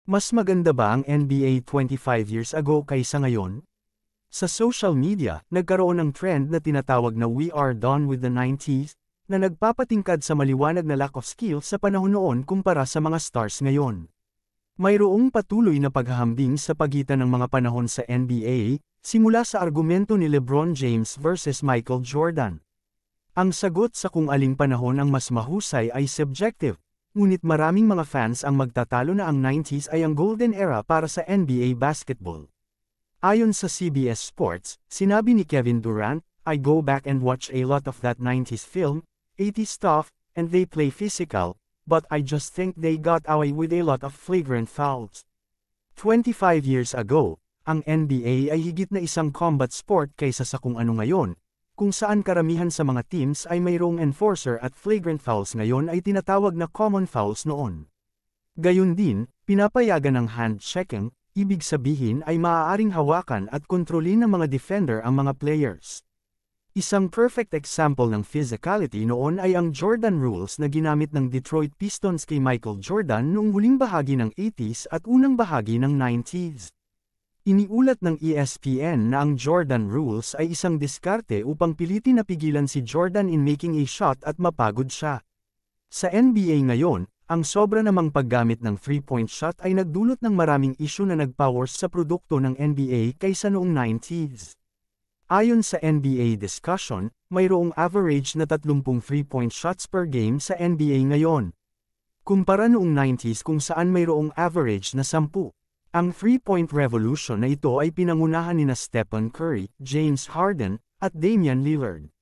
Mas maganda ba ang NBA 25 years ago kaysa ngayon? Sa social media, nagkaroon ng trend na tinatawag na "We are done with the 90s", na nagpapatingkad sa maliwanag na lack of skill sa panahon noon kumpara sa mga stars ngayon. Mayroong patuloy na paghahambing sa pagitan ng mga panahon sa NBA, simula sa argumento ni LeBron James versus Michael Jordan. Ang sagot sa kung aling panahon ang mas mahusay ay subjective, ngunit maraming mga fans ang magtatalo na ang 90s ay ang golden era para sa NBA basketball. Ayon sa CBS Sports, sinabi ni Kevin Durant, "I go back and watch a lot of that 90s film, 80s stuff, and they play physical, but I just think they got away with a lot of flagrant fouls." 25 years ago, ang NBA ay higit na isang combat sport kaysa sa kung ano ngayon, kung saan karamihan sa mga teams ay mayroong enforcer at flagrant fouls ngayon ay tinatawag na common fouls noon. Gayun din, pinapayagan ng hand-checking, ibig sabihin ay maaaring hawakan at kontrolin ng mga defender ang mga players. Isang perfect example ng physicality noon ay ang Jordan rules na ginamit ng Detroit Pistons kay Michael Jordan noong huling bahagi ng 80s at unang bahagi ng 90s. Iniulat ng ESPN na ang Jordan rules ay isang diskarte upang pilitin na pigilan si Jordan in making a shot at mapagod siya. Sa NBA ngayon, ang sobra namang paggamit ng 3-point shot ay nagdulot ng maraming issue na nagpawers sa produkto ng NBA kaysa noong 90s. Ayon sa NBA discussion, mayroong average na 30 3-point shots per game sa NBA ngayon. Kumpara noong 90s kung saan mayroong average na 10. Ang 3-point revolution na ito ay pinangunahan ni Stephen Curry, James Harden, at Damian Lillard.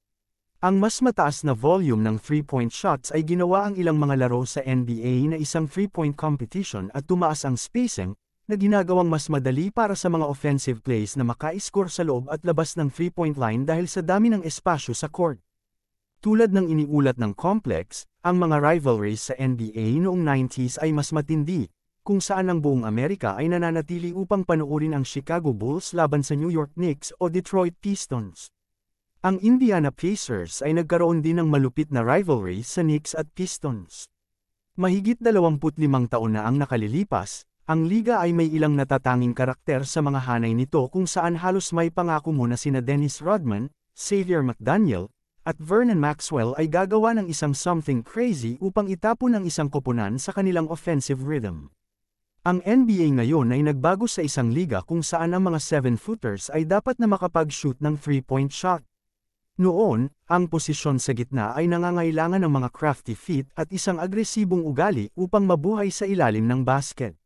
Ang mas mataas na volume ng 3-point shots ay ginawa ang ilang mga laro sa NBA na isang 3-point competition at tumaas ang spacing, na ginagawang mas madali para sa mga offensive plays na maka-score sa loob at labas ng 3-point line dahil sa dami ng espasyo sa court. Tulad ng iniulat ng Complex, ang mga rivalries sa NBA noong 90s ay mas matindi, kung saan ang buong Amerika ay nananatili upang panoorin ang Chicago Bulls laban sa New York Knicks o Detroit Pistons. Ang Indiana Pacers ay nagkaroon din ng malupit na rivalry sa Knicks at Pistons. Mahigit 25 taon na ang nakalilipas, ang liga ay may ilang natatanging karakter sa mga hanay nito kung saan halos may pangako muna sina Dennis Rodman, Xavier McDaniel, at Vernon Maxwell ay gagawa ng isang something crazy upang itapon ang isang koponan sa kanilang offensive rhythm. Ang NBA ngayon ay nagbago sa isang liga kung saan ang mga 7-footers ay dapat na makapag-shoot ng 3-point shot. Noon, ang posisyon sa gitna ay nangangailangan ng mga crafty feet at isang agresibong ugali upang mabuhay sa ilalim ng basket.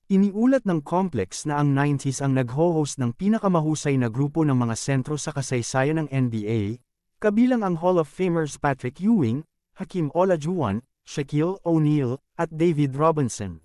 Iniulat ng Complex na ang 90s ang nag-ho-host ng pinakamahusay na grupo ng mga sentro sa kasaysayan ng NBA, kabilang ang Hall of Famers Patrick Ewing, Hakeem Olajuwon, Shaquille O'Neal, at David Robinson.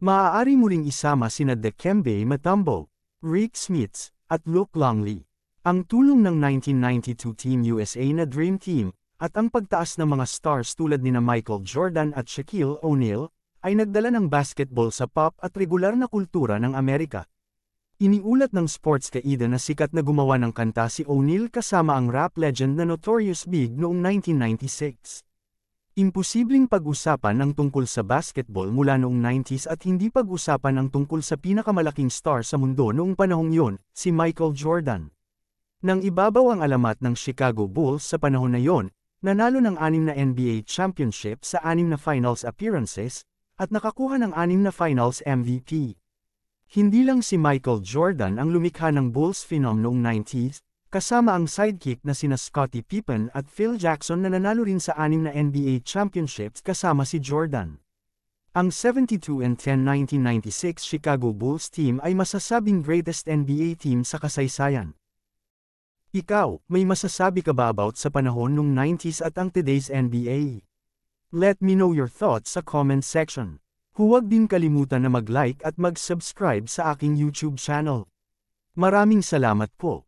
Maaari mo ring isama sina Dikembe Mutombo, Rick Smits, at Luke Longley. Ang tulong ng 1992 Team USA na Dream Team, at ang pagtaas ng mga stars tulad nina Michael Jordan at Shaquille O'Neal, ay nagdala ng basketball sa pop at regular na kultura ng Amerika. Iniulat ng Sportskaida na sikat na gumawa ng kanta si O'Neal kasama ang rap legend na Notorious Big noong 1996. Imposibleng pag-usapan ang tungkol sa basketball mula noong 90s at hindi pag-usapan ang tungkol sa pinakamalaking star sa mundo noong panahong yon, si Michael Jordan. Nang ibabaw ang alamat ng Chicago Bulls sa panahon na yon, nanalo ng 6 na NBA championship sa 6 na finals appearances, at nakakuha ng 6 na finals MVP. Hindi lang si Michael Jordan ang lumikha ng Bulls phenom noong 90s, kasama ang sidekick na sina Scottie Pippen at Phil Jackson na nanalo rin sa 6 na NBA championships kasama si Jordan. Ang 72-10 1996 Chicago Bulls team ay masasabing greatest NBA team sa kasaysayan. Ikaw, may masasabi ka ba about sa panahon nung 90s at ang today's NBA? Let me know your thoughts sa comment section. Huwag din kalimutan na mag-like at mag-subscribe sa aking YouTube channel. Maraming salamat po.